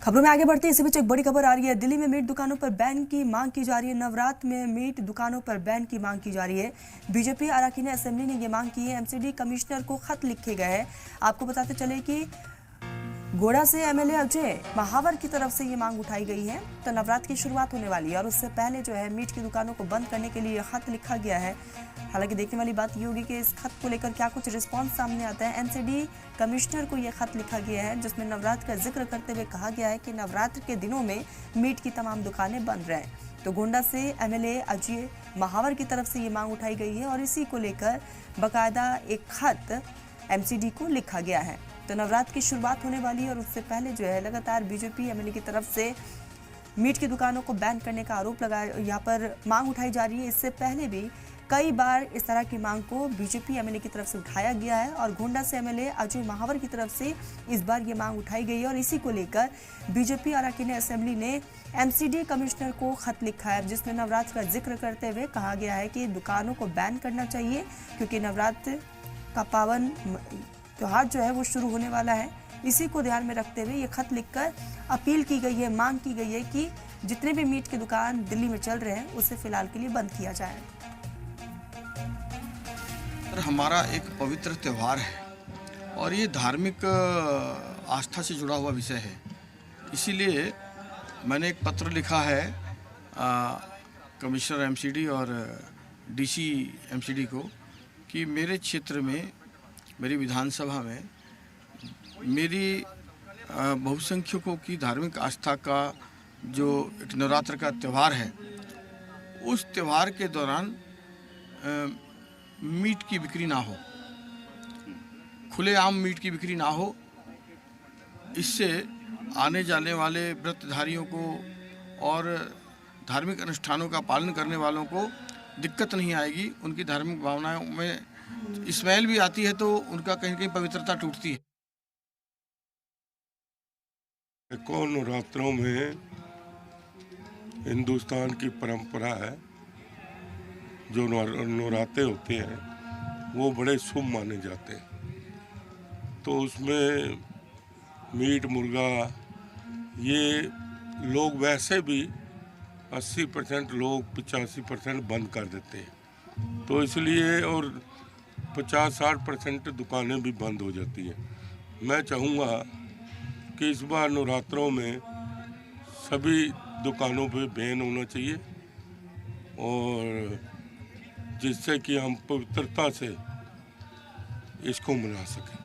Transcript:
खबरों में आगे बढ़ते इसी बीच एक बड़ी खबर आ रही है। दिल्ली में मीट दुकानों पर बैन की मांग की जा रही है। नवरात्र में मीट दुकानों पर बैन की मांग की जा रही है। बीजेपी अराकीन असेंबली ने ये मांग की है। एमसीडी कमिश्नर को खत लिखे गए हैं। आपको बताते चले कि गोड़ा से एमएलए अजय महावर की तरफ से ये मांग उठाई गई है। तो नवरात्र की शुरुआत होने वाली है और उससे पहले जो है मीट की दुकानों को बंद करने के लिए खत लिखा गया है। हालांकि देखने वाली बात ये होगी कि इस खत को लेकर क्या कुछ रिस्पांस सामने आता है। एमसीडी कमिश्नर को यह खत लिखा गया है जिसमें नवरात्र का जिक्र करते हुए कहा गया है कि नवरात्र के दिनों में मीट की तमाम दुकानें बंद रहें। तो गोंडा से एमएलए अजय महावर की तरफ से ये मांग उठाई गई है और इसी को लेकर बाकायदा एक खत एमसीडी को लिखा गया है। तो नवरात्र की शुरुआत होने वाली है और उससे पहले जो है लगातार बीजेपी एमएलए की तरफ से मीट की दुकानों को बैन करने का आरोप लगाया, यहाँ पर मांग उठाई जा रही है। इससे पहले भी कई बार इस तरह की मांग को बीजेपी एमएलए की तरफ से उठाया गया है और गोंडा से एमएलए अजय महावर की तरफ से इस बार ये मांग उठाई गई है और इसी को लेकर बीजेपी अराकीन असेंबली ने एमसीडी कमिश्नर को खत लिखा है जिसमें नवरात्र का जिक्र करते हुए कहा गया है कि दुकानों को बैन करना चाहिए क्योंकि नवरात्र का पावन त्योहार जो है वो शुरू होने वाला है। इसी को ध्यान में रखते हुए ये खत लिखकर अपील की गई है, मांग की गई है कि जितने भी मीट की दुकान दिल्ली में चल रहे हैं उसे फिलहाल के लिए बंद किया जाए। हमारा एक पवित्र त्यौहार है और ये धार्मिक आस्था से जुड़ा हुआ विषय है। इसीलिए मैंने एक पत्र लिखा है कमिश्नर एमसीडी और डीसी एमसीडी को कि मेरे क्षेत्र में, मेरी विधानसभा में मेरी बहुसंख्यकों की धार्मिक आस्था का जो एक नवरात्र का त्यौहार है, उस त्यौहार के दौरान मीट की बिक्री ना हो, खुलेआम मीट की बिक्री ना हो। इससे आने जाने वाले व्रतधारियों को और धार्मिक अनुष्ठानों का पालन करने वालों को दिक्कत नहीं आएगी। उनकी धार्मिक भावनाओं में स्मेल भी आती है तो उनका कहीं कहीं पवित्रता टूटती है। नवरात्रों में हिंदुस्तान की परंपरा है, जो नवरात्रे होते हैं वो बड़े शुभ माने जाते हैं। तो उसमें मीट मुर्गा ये लोग वैसे भी 80% लोग 85% बंद कर देते हैं। तो इसलिए और 50-60% दुकानें भी बंद हो जाती हैं। मैं चाहूँगा कि इस बार नवरात्रों में सभी दुकानों पे बैन होना चाहिए और जिससे कि हम पवित्रता से इसको मना सकें।